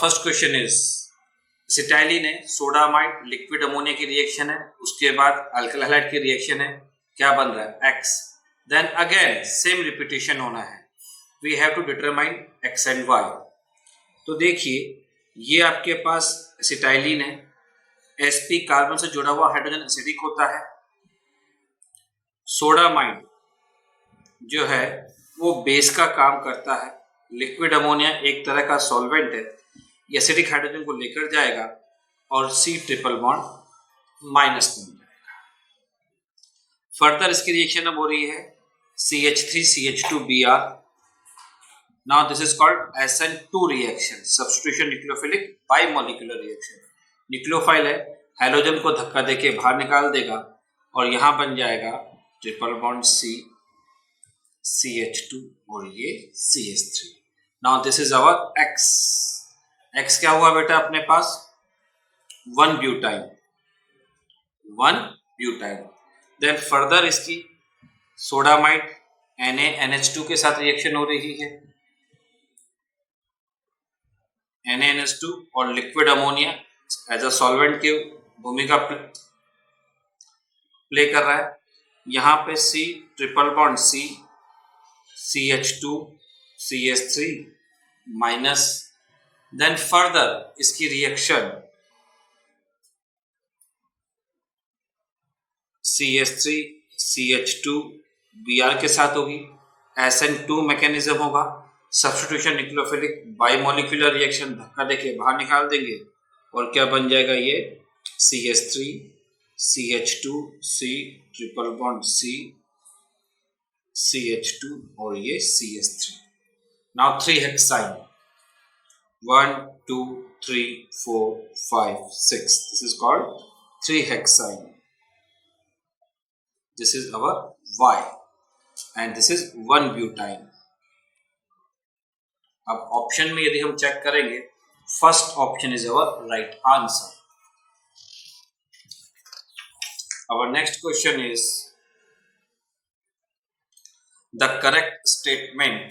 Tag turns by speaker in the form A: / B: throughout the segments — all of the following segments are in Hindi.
A: फर्स्ट क्वेश्चन इज एसिटाइलिन है, सोडामाइड, लिक्विड अमोनिया की रिएक्शन है, उसके बाद अल्काइल हैलाइड की रिएक्शन है, क्या बन रहा है X. Then again same repetition होना है, we have to determine X and Y. तो देखिए ये आपके पास एसिटाइलिन है, sp कार्बन से जुड़ा हुआ हाइड्रोजन एसिडिक होता है। सोडामाइड जो है वो बेस का काम करता है। लिक्विड अमोनिया एक तरह का सॉल्वेंट है, एसिडिक हाइड्रोजन को लेकर जाएगा और C ट्रिपल बॉन्ड माइनस बन जाएगा। फर्दर इसकी रिएक्शन अब हो रही है CH3CH2Br। Now this is called SN2 reaction, substitution nucleophilic bimolecular reaction. Nucleophile है, हाइड्रोजन को धक्का देके बाहर निकाल देगा और यहां बन जाएगा ट्रिपल बॉन्ड CH2 और ये CH3। Now this is our X। X क्या हुआ बेटा अपने पास 1 ब्यूटाइन। देन फर्दर इसकी सोडामाइड NaNH2 के साथ रिएक्शन हो रही है, NaNH2 और liquid ammonia as a solvent की भूमिका प्ले कर रहा है। यहां पे C triple bond CH2 CH3 minus. Then further इसकी रिएक्शन CH3 CH2 Br के साथ होगी, SN2 मैकेनिज्म होगा, सब्स्टिट्यूशन न्यूक्लियोफिलिक बाइमोलिक्यूलर रिएक्शन, धक्का देके बाहर निकाल देंगे और क्या बन जाएगा ये CH3 CH2 C triple bond CH2 और ये CH3। Now 3 hexyne 1 2 3 4 5 6, this is called 3 hexyne. This is our Y and this is 1 butyne। अब ऑप्शन में यदि हम चेक करेंगे, first option is our right answer. Our next question is the correct statement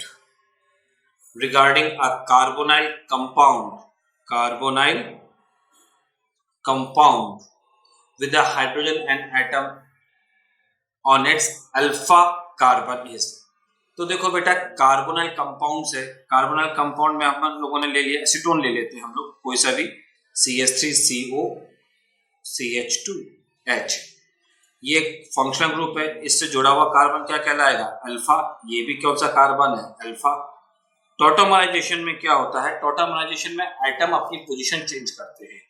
A: regarding a carbonyl compound with a hydrogen and atom on its alpha carbon is। तो देखो बेटा कार्बोनाइल कंपाउंड है, कार्बोनाइल कंपाउंड में हम लोगों ने ले लिया एसीटोन, ले लेते हैं हम लोग कोई सा भी CH3CO CH2H, ये फंक्शनल ग्रुप है, इससे जुड़ा हुआ कार्बन क्या कहलाएगा अल्फा। ये भी कौन सा कार्बन है अल्फा। टॉटोमराइजेशन में क्या होता है, टॉटोमराइजेशन में एटम अपनी पोजीशन चेंज करते हैं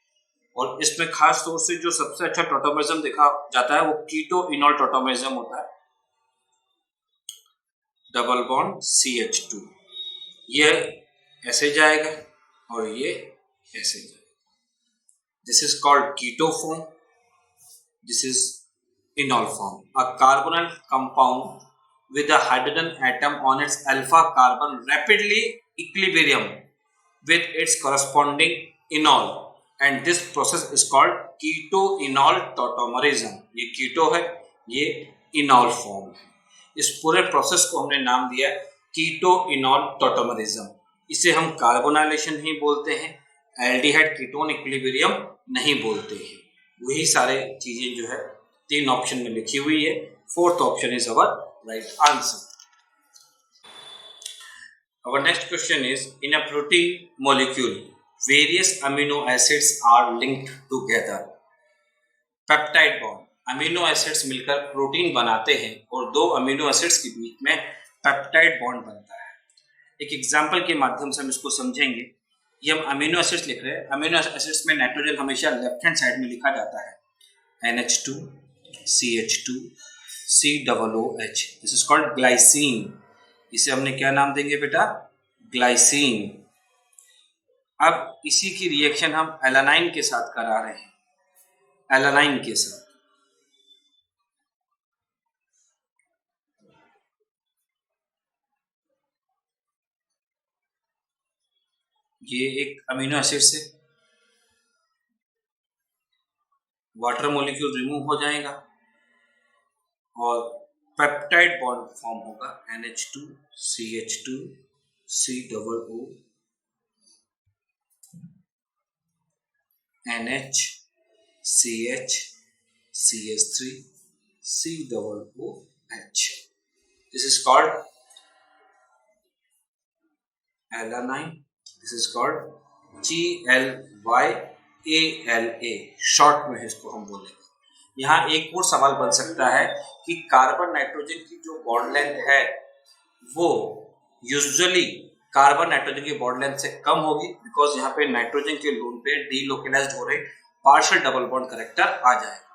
A: और इसमें खास तौर से जो सबसे अच्छा टॉटोमरिज्म देखा जाता है वो कीटो इनॉल टॉटोमरिज्म होता है। डबल बॉन्ड CH2, ये ऐसे जाएगा और ये ऐसे जाएगा, this is called keto form, this is enol form. A carbonyl compound with a hydrogen atom on its alpha carbon rapidly equilibrium with its corresponding enol and this process is called keto-enol tautomerism। ये कीटो है, ये इनॉल फॉर्म है। इस पूरे प्रोसेस को हमने नाम दिया कीटो-इनॉल टॉटोमरिज्म। इसे हम कार्बोनाइलेशन ही बोलते हैं, एल्डिहाइड कीटोन इक्विलिब्रियम नहीं बोलते हैं। वही सारे चीजें जो है 3 ऑप्शन में लिखी हुई है, fourth option is our right answer। Our next question is in a protein molecule various amino acids are linked together। Peptide bond, amino acids मिलकर प्रोटीन बनाते हैं और 2 अमीनो एसिड्स के बीच में पेप्टाइड बॉन्ड बनता है। एक एग्जांपल के माध्यम से हम इसको समझेंगे। ये हम अमीनो एसिड्स लिख रहे हैं, अमीनो एसिड्स में नाइट्रोजन हमेशा लेफ्ट हैंड साइड में लिखा जाता है, NH2 CH2 COOH, this is called glycine. इसे हमने क्या नाम देंगे बेटा ग्लाइसीन। अब इसी की रिएक्शन हम एलानाइन के साथ करा रहे हैं, एलानाइन के साथ। ये एक अमीनो एसिड से वाटर मॉलिक्यूल रिमूव हो जाएगा और पेप्टाइड बॉन्ड फॉर्म होगा NH2 CH2 COO NH CH CH3 COOH. This is called alanine. This is called GLYALA. Short में इसको हम बोलेंगे. यहाँ एक और सवाल बन सकता है कि कार्बन नाइट्रोजन की जो बॉन्ड लेंथ है वो यूजुअली कार्बन नाइट्रोजन की बॉन्ड लेंथ से कम होगी, बिकॉज यहाँ पे नाइट्रोजन के लोन पे डीलोकलाइज्ड हो रहे पार्शियल डबल बॉन्ड करेक्टर आ जाएगा.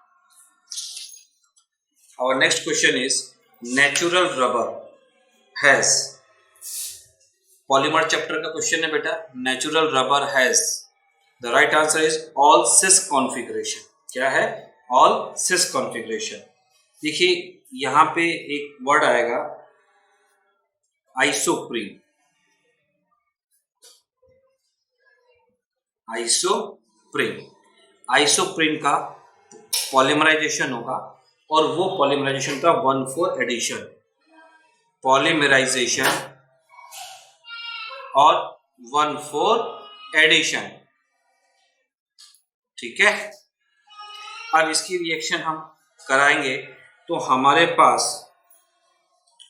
A: Our next question is natural rubber has, polymer chapter का क्वेश्चन है बेटा. Natural rubber has, the right answer is all cis configuration. क्या है? All cis configuration. देखिए यहां पे एक वर्ड आएगा आइसोप्रीन. आइसोप्रीन का पॉलीमराइजेशन होगा और वो पॉलीमराइजेशन का 1,4 एडिशन. पॉलीमराइजेशन और 1,4 एडिशन. ठीक है. अब इसकी रिएक्शन हम कराएंगे तो हमारे पास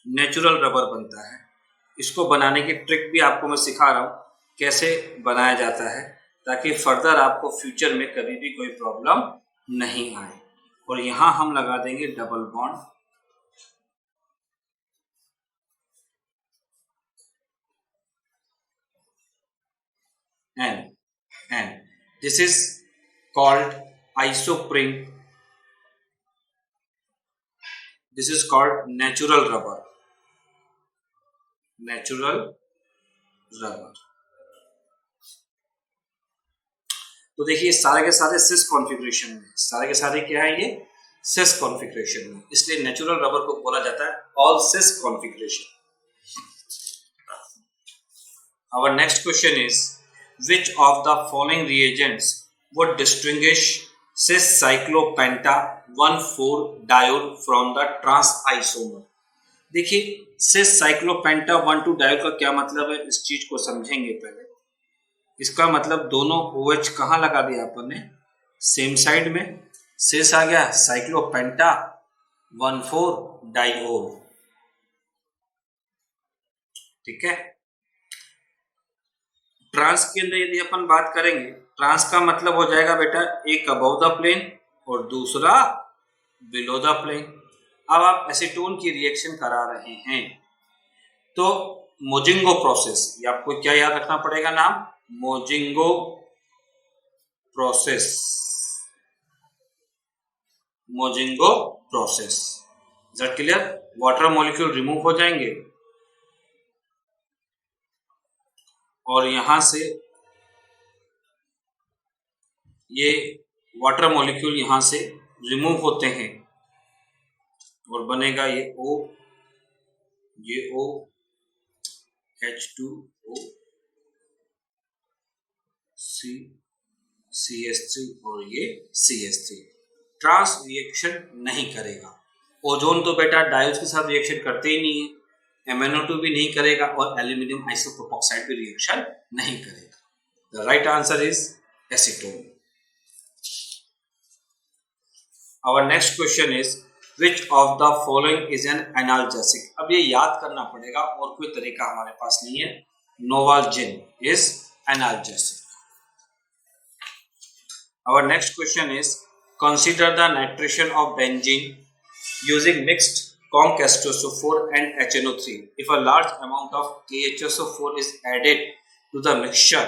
A: नेचुरल रबर बनता है. इसको बनाने की ट्रिक भी आपको मैं सिखा रहा हूं कैसे बनाया जाता है, ताकि फर्दर आपको फ्यूचर में कभी भी कोई प्रॉब्लम नहीं आए. और यहां हम लगा देंगे double bond. and this is called isoprene. This is called natural rubber. तो देखिए सारे के सारे सिस कॉन्फ़िगरेशन में, सारे के सारे क्या है? ये सिस कॉन्फ़िगरेशन में, इसलिए नेचुरल रबर को बोला जाता है all cis configuration. Our next question is, which of the following reagents would distinguish cis-cyclopenta 1,4-diol from the trans isomer? देखिए cis-cyclopenta 1,2 डायोल का क्या मतलब है, इस चीज को समझेंगे पहले. इसका मतलब दोनों OH कहाँ लगा दिया अपन ने? सेम साइड में. cis आ गया, साइक्लोपेंटा 1,4 डायोल. ठीक है. ट्रांस के अंदर यदि अपन बात करेंगे, ट्रांस का मतलब हो जाएगा बेटा एक अबव द प्लेन और दूसरा बिलो द प्लेन. अब आप एसीटोन की रिएक्शन करा रहे हैं तो मोजिंगो प्रोसेस, ये आपको क्या याद रखना पड़ेगा नाम? Mozingo process. Is that clear? Water molecule remove हो जाएंगे और यहां से ये वाटर मॉलिक्यूल यहां से रिमूव होते हैं और बनेगा ये O, ये O, H2O, CH3 और ये CH3. ट्रांस रिएक्शन नहीं करेगा. ओजोन तो बेटा डायोल्स के साथ रिएक्शन करते ही नहीं है, MnO2 भी नहीं करेगा और एल्यूमिनियम आइसोप्रोपोक्साइड भी रिएक्शन नहीं करेगा. The right answer is acetone. Our next question is, which of the following is an analgesic? अब ये याद करना पड़ेगा और कोई तरीका हमारे पास नहीं है. Novalgin is analgesic. Our next question is, consider the nitration of benzene using mixed K-H2SO4 and HNO3. If a large amount of KHSO4 is added to the mixture,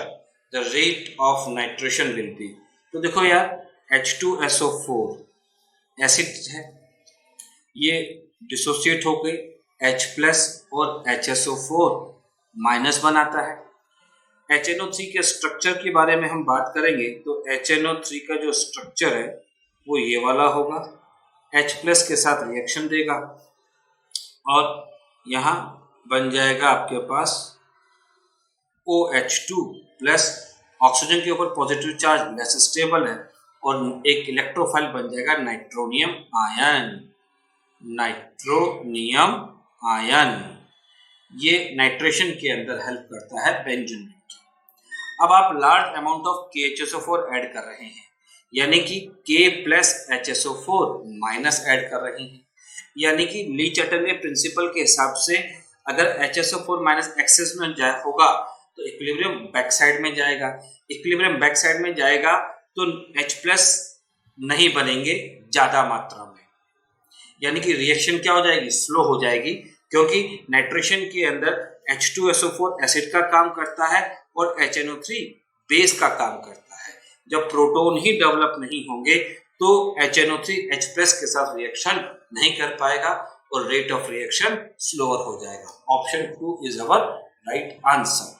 A: the rate of nitration will be. तो देखो यार H2SO4 एसिड है, ये डिसोसिएट होकर H+ और HSO4- बनाता है. HNO3 के स्ट्रक्चर के बारे में हम बात करेंगे तो HNO3 का जो स्ट्रक्चर है वो ये वाला होगा. H+ के साथ रिएक्शन देगा और यहाँ बन जाएगा आपके पास OH2+. ऑक्सीजन के ऊपर पॉजिटिव चार्ज लेस स्टेबल है और एक इलेक्ट्रोफाइल बन जाएगा नाइट्रोनियम आयन. ये नाइट्रेशन के अंदर हेल्प करता है बेंजीन. अब आप large amount of KHSO4 add कर रहे हैं, यानी कि K plus HSO4 minus add कर रहे हैं, यानी कि ली चैटर्ले प्रिंसिपल के हिसाब से अगर HSO4 माइनस एक्सेस में जाए होगा तो इक्विलिब्रियम बैक साइड में जाएगा, इक्विलिब्रियम बैक साइड में जाएगा तो H प्लस नहीं बनेंगे ज्यादा मात्रा में, यानी कि रिएक्शन क्या हो जाएगी, स्लो हो जाएगी, क्योंकि नाइट्रेशन के अंदर H2SO4 एसिड का काम करता है और HNO3 बेस का काम करता है। जब प्रोटॉन ही डेवलप नहीं होंगे तो HNO3 H प्लस के साथ रिएक्शन नहीं कर पाएगा और रेट ऑफ रिएक्शन स्लोअर हो जाएगा। Option 2 is our right answer.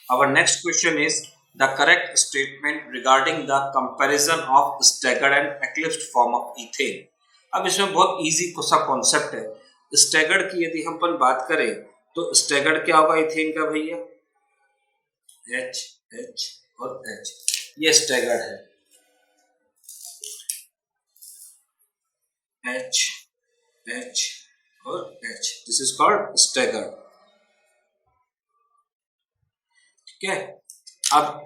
A: Our next question is the correct statement regarding the comparison of staggered and eclipsed form of ethane। अब इसमें बहुत इजी सा कॉन्सेप्ट है। स्टैगर्ड की यदि हम अपन बात करें तो स्टैगर्ड क्या होगा इथेन का भैया, H H और H, ये स्टैगर्ड है, H H और H, this is called staggered. ठीक है, अब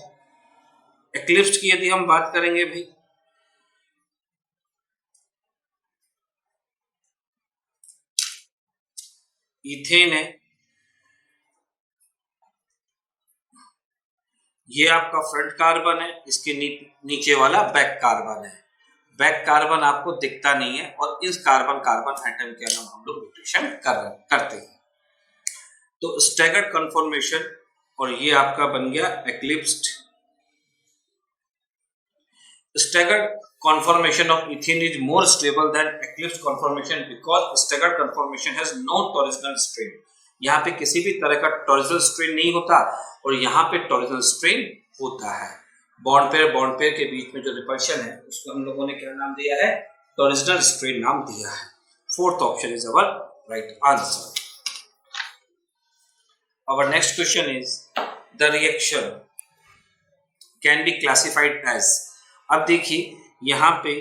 A: एक्लिप्स्ड की यदि हम बात करेंगे भाई, इथेन है, ये आपका फ्रंट कार्बन है, इसके नीचे वाला बैक कार्बन है। बैक कार्बन आपको दिखता नहीं है और इस कार्बन कार्बन एटम के नाम हम लोग म्यूटेशन करते हैं। तो स्टैगर्ड कन्फॉर्मेशन और ये आपका बन गया एक्लिप्स्ड। Staggered conformation of ethene is more stable than eclipsed conformation because staggered conformation has no torsional strain। यहाँ पे किसी भी तरह का टॉरिजनल स्ट्रेन नहीं होता और यहाँ पे टॉरिजनल स्ट्रेन होता है। बॉन्ड पेयर के बीच में जो रिपल्शन है उसको हम लोगों ने क्या नाम दिया है, टॉरिजनल स्ट्रेन नाम दिया है। Fourth option is our right answer. Our next question is the reaction can be classified as। अब देखिए यहां पे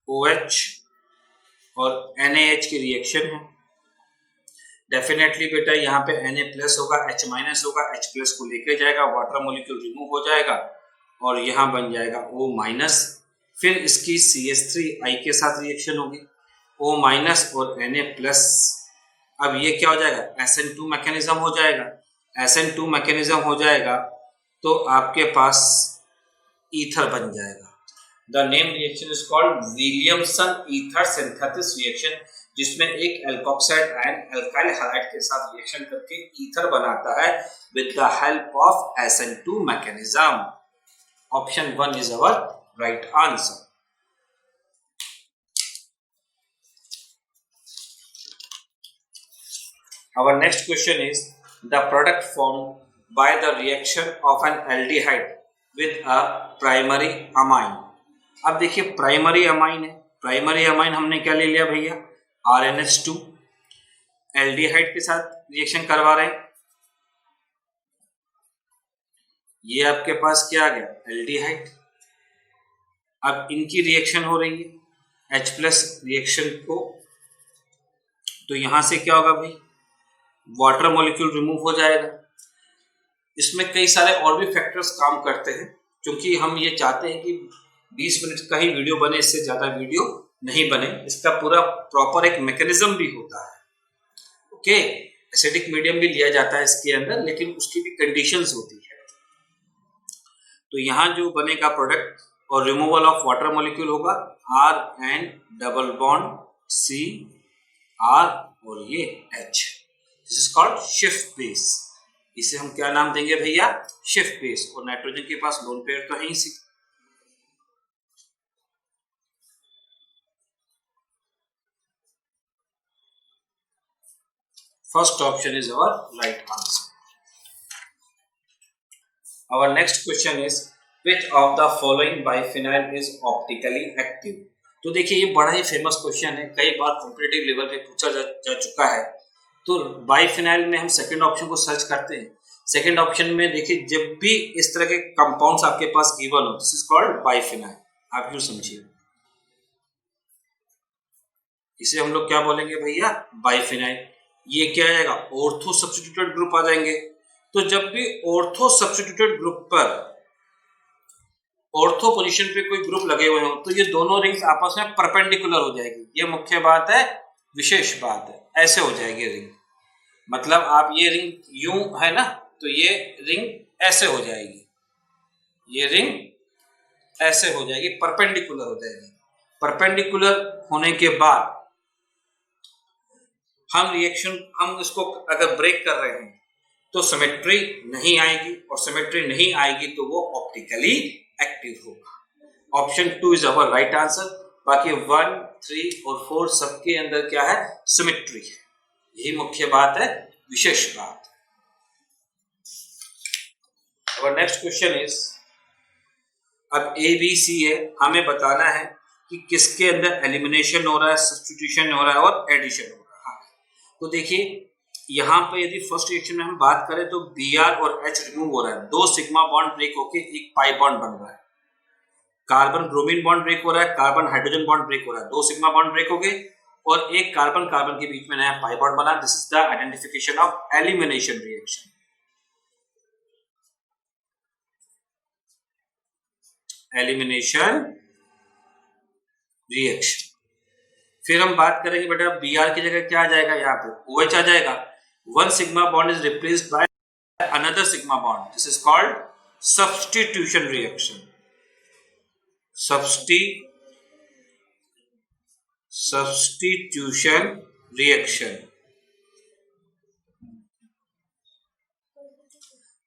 A: OH और NaH की रिएक्शन है। डेफिनेटली बेटा यहाँ पे Na प्लस होगा, H माइनस होगा, H प्लस को लेके जाएगा, वाटर मॉलिक्यूल रिमूव हो जाएगा और यहाँ बन जाएगा O माइनस। फिर इसकी CH3I के साथ रिएक्शन होगी, O माइनस और Na प्लस। अब ये क्या हो जाएगा, SN2 मैकेनिज्म हो जाएगा। SN2 मैकेनिज्म हो जाएगा तो आपके पास ईथर बन जाएगा। The name reaction is called Williamson ether synthesis reaction, जिसमें एक एल्कोक्साइड आयन अल्काइल हैलाइड के साथ रिएक्शन करके ईथर बनाता है with the help of SN2 mechanism. Option 1 is our right answer. Our next question is the product formed by the reaction of an aldehyde with a primary amine। अब देखिए प्राइमरी अमाइन है, प्राइमरी अमाइन हमने क्या ले लिया भैया, RNH2। एल्डिहाइड के साथ रिएक्शन करवा रहे हैं, ये आपके पास क्या आ गया, एल्डिहाइड। अब इनकी रिएक्शन हो रही है H प्लस रिएक्शन को, तो यहां से क्या होगा भाई, वाटर मॉलिक्यूल रिमूव हो जाएगा। इसमें कई सारे और भी फैक्टर्स काम करते हैं, क्योंकि हम ये चाहते हैं कि 20 मिनट का ही वीडियो बने, इससे ज्यादा वीडियो नहीं बने। इसका पूरा प्रॉपर एक मैकेनिज्म भी होता है। ओके, एसिडिक मीडियम भी लिया जाता है इसके अंदर, लेकिन उसकी भी कंडीशंस होती है। तो यहाँ जो बनेगा प्रोडक्ट और रिमूवल ऑफ वाटर मॉलिक्यूल होगा RN डबल बॉन्ड CR और ये H, this is called shift base. इसे हम क्या नाम देंगे भैया, शिफ्ट बेस। और नाइट्रोजन के पास लोन पेयर तो है ही C. First option is our right answer. Our next question is which of the following biphenyl is optically active। तो देखिए ये बड़ा ही फेमस क्वेश्चन है, कई बार कॉम्पिटिटिव लेवल पे पूछा जा चुका है। तो बाइफिनाइल में हम सेकंड ऑप्शन को सर्च करते हैं। सेकंड ऑप्शन में देखिए जब भी इस तरह के कंपाउंड्स आपके पास गिवन हो, दिस इज कॉल्ड बाइफिनाइल। आप यूं समझिए, इसे हम लोग क्या बोलेंगे भैया, बाइफिनाइल। ये क्या आएगा, ऑर्थो सब्स्टिट्यूटेड ग्रुप आ जाएंगे। तो जब भी ऑर्थो सब्स्टिट्यूटेड ग्रुप पर ऑर्थो पोजीशन पे कोई ग्रुप लगे हुए हो तो ये दोनों रिंग्स आपस में परपेंडिकुलर हो जाएगी। ये मुख्य बात है, विशेष बात है, ऐसे हो जाएगी रिंग। मतलब आप ये रिंग यूं है ना, तो ये रिंग ऐसे हो जाएगी, ये रिंग ऐसे हो जाएगी, परपेंडिकुलर हो जाएगी। परपेंडिकुलर होने के बाद हम इसको अगर ब्रेक कर रहे हैं तो सिमेट्री नहीं आएगी, और सिमेट्री नहीं आएगी तो वो ऑप्टिकली एक्टिव होगा। Option 2 is our right answer. बाकी 1, 3 और 4 सबके अंदर क्या है, सिमेट्री है। यही मुख्य बात है, विशेष बात। और नेक्स्ट क्वेश्चन इज, अब ए बी सी है, हमें बताना है कि किसके अंदर एलिमिनेशन हो रहा है, सब्स्टिट्यूशन हो रहा है और एडिशन हो रहा है। तो देखिए यहाँ पे यदि फर्स्ट रिएक्शन में हम बात करें तो Br और H रिमूव हो रहा है, 2 सिग्मा बॉन्ड ब्रेक होके एक पाई बॉन्ड बन रहा है। कार्बन ब्रोमीन बॉन्ड ब्रेक हो रहा है, कार्बन हाइड्रोजन बॉन्ड ब्रेक हो रहा है, 2 सिग्मा बॉन्ड ब्रेक हो गए और एक कार्बन कार्बन के बीच में नया पाई बॉन्ड बना। This is the identification of elimination reaction. Elimination reaction. फिर हम बात करेंगे बेटा Br की जगह क्या आ जाएगा, यहाँ पे OH आ जाएगा। 1 sigma bond is replaced by another sigma bond. This is called substitution reaction. Substitution reaction.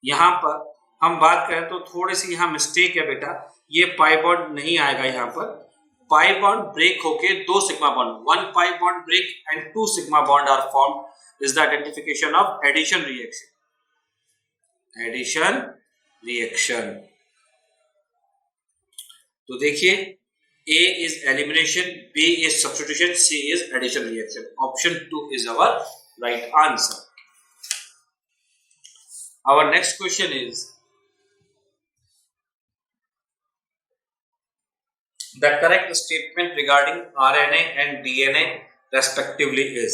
A: यहां पर हम बात करें तो थोड़ी सी यहां मिस्टेक है बेटा, ये पाई बॉन्ड नहीं आएगा। यहां पर पाई बॉन्ड ब्रेक होके 2 sigma bond, 1 pi bond break and 2 sigma bond are formed. Is the identification of addition reaction. Addition reaction. तो देखिए A is elimination, B is substitution, C is addition reaction. Option 2 is our right answer. Our next question is, the correct statement regarding RNA and DNA respectively is.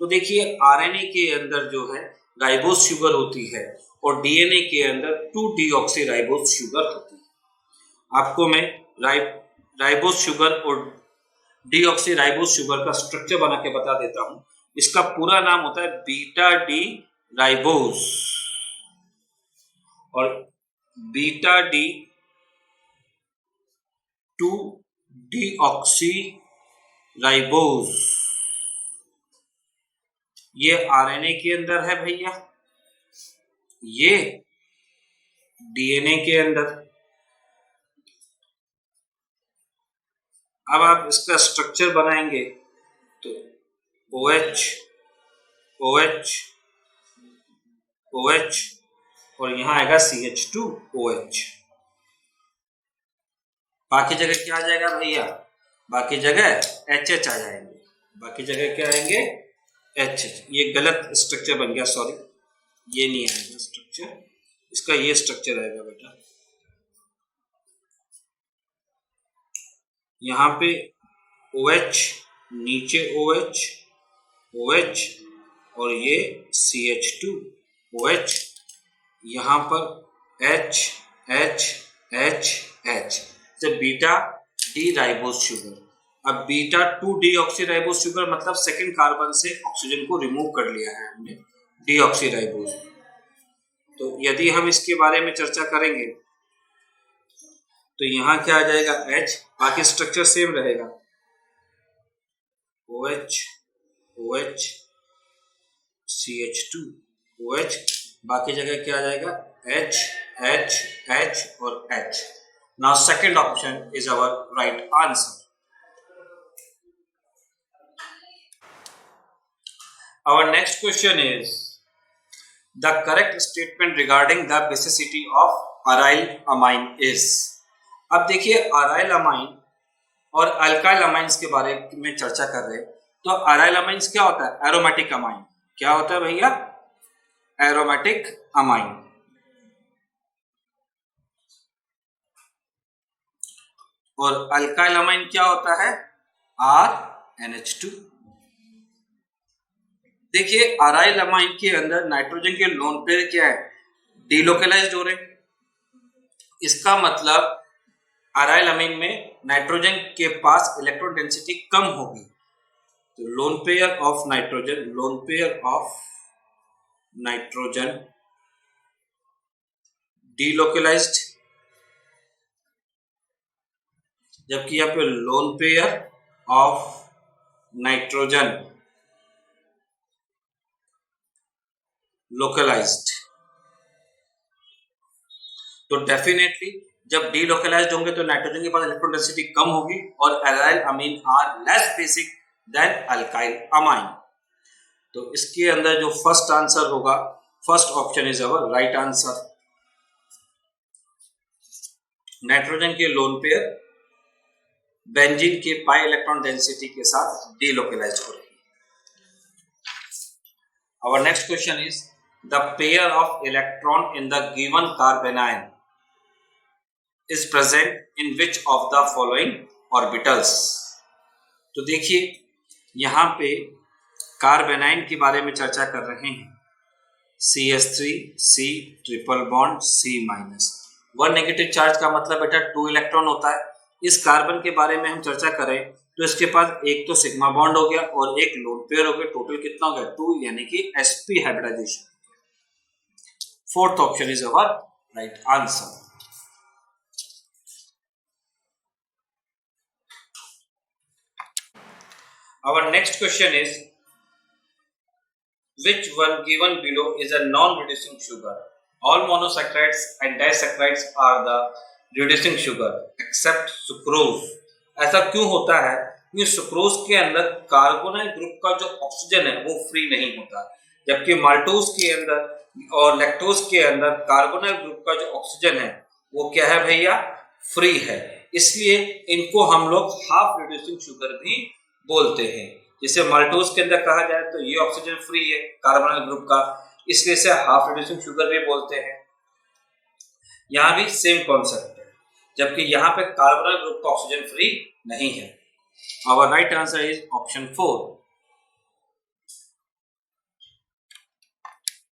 A: तो देखिए RNA के अंदर जो है राइबोस शुगर होती है और DNA के अंदर 2-deoxyराइबोस शुगर होती है। आपको मैं राइबोस शुगर और डीऑक्सीराइबोस शुगर का स्ट्रक्चर बना के बता देता हूं। इसका पूरा नाम होता है बीटा डी राइबोस, और बीटा डी 2-deoxy राइबोस ये आरएनए के अंदर है भैया, ये डीएनए के अंदर। अब आप इसका स्ट्रक्चर बनाएंगे तो OH OH OH और यहां आएगा CH2OH। बाकी जगह क्या आ जाएगा भैया, बाकी जगह HH आ जाएंगे। बाकी जगह क्या आएंगे, HH। ये गलत स्ट्रक्चर बन गया, सॉरी, ये नहीं आएगा स्ट्रक्चर, इसका ये स्ट्रक्चर आएगा बेटा। यहाँ पे OH, नीचे OH OH और ये CH2OH, यहाँ पर H H H H। तो बीटा डी राइबोस शुगर। अब बीटा 2-deoxyराइबोस शुगर मतलब सेकंड कार्बन से ऑक्सीजन को रिमूव कर लिया है हमने, डीऑक्सीराइबोस। तो यदि हम इसके बारे में चर्चा करेंगे तो यहां क्या आ जाएगा H, बाकी स्ट्रक्चर सेम रहेगा, OH OH CH2OH। बाकी जगह क्या आ जाएगा H H H और H। Now second option is our right answer. Our next question is, the correct statement regarding the basicity of aryl amine is. अब देखिए अराइल अमाइन और अल्काइल अमाइंस के बारे में चर्चा कर रहे हैं। तो अराइल अमाइंस क्या होता है, एरोमेटिक अमाइन। क्या होता है भैया, एरोमेटिक अमाइन। और अल्काइल अमाइन क्या होता है, RNH2। देखिए अराइल अमाइन के अंदर नाइट्रोजन के लोन पेयर क्या है, डीलोकलाइज्ड हो रहे हैं। इसका मतलब अराइल अमीन में नाइट्रोजन के पास इलेक्ट्रॉन डेंसिटी कम होगी, तो lone pair of nitrogen delocalized, जबकि यहाँ पे lone pair of nitrogen localized. तो डेफिनेटली जब डीलोकलाइज्ड होंगे तो नाइट्रोजन के पास इलेक्ट्रॉन डेंसिटी कम होगी और aryl amine are less basic than alkyl amine. तो इसके अंदर जो फर्स्ट आंसर होगा, first option is our right answer. Nitrogen के लोन पेयर बेंजीन के पाई इलेक्ट्रॉन डेंसिटी के साथ डीलोकलाइज्ड हो रही है। Our next question is the pair of electron in the given carbanion is present in which of the following orbitals? तो देखिए यहाँ पे कार्बेनाइन के बारे में चर्चा कर रहे हैं। CH3 C triple bond C minus, one negative charge का मतलब बेटा 2 इलेक्ट्रॉन होता है। इस कार्बन के बारे में हम चर्चा करें तो इसके पास एक तो सिग्मा बॉन्ड हो गया और एक लोन पेयर हो गया, टोटल कितना हो गया 2, यानी कि sp hybridization. Fourth option is our right answer. Our next question is which one given below is a non-reducing sugar? All monosaccharides and disaccharides are the reducing sugar except sucrose. ऐसा क्यों होता है? क्योंकि सुक्रोज के अंदर कार्बोनाइल ग्रुप का जो ऑक्सीजन है वो फ्री नहीं होता, जबकि माल्टोज के अंदर और लैक्टोज के अंदर कार्बोनाइल ग्रुप का जो ऑक्सीजन है वो क्या है भैया, फ्री है। इसलिए इनको हम लोग हाफ रिड्यूसिंग शुगर भी बोलते हैं। जिसे माल्टोज के अंदर कहा जाए तो ये ऑक्सीजन फ्री है कार्बोनाइल ग्रुप का, इसलिए इसे हाफ रिड्यूसिंग शुगर भी बोलते हैं। यहाँ भी सेम कॉन्सेप्ट है, जबकि यहाँ पे कार्बोनाइल ग्रुप का ऑक्सीजन फ्री नहीं है। Our right answer is option 4।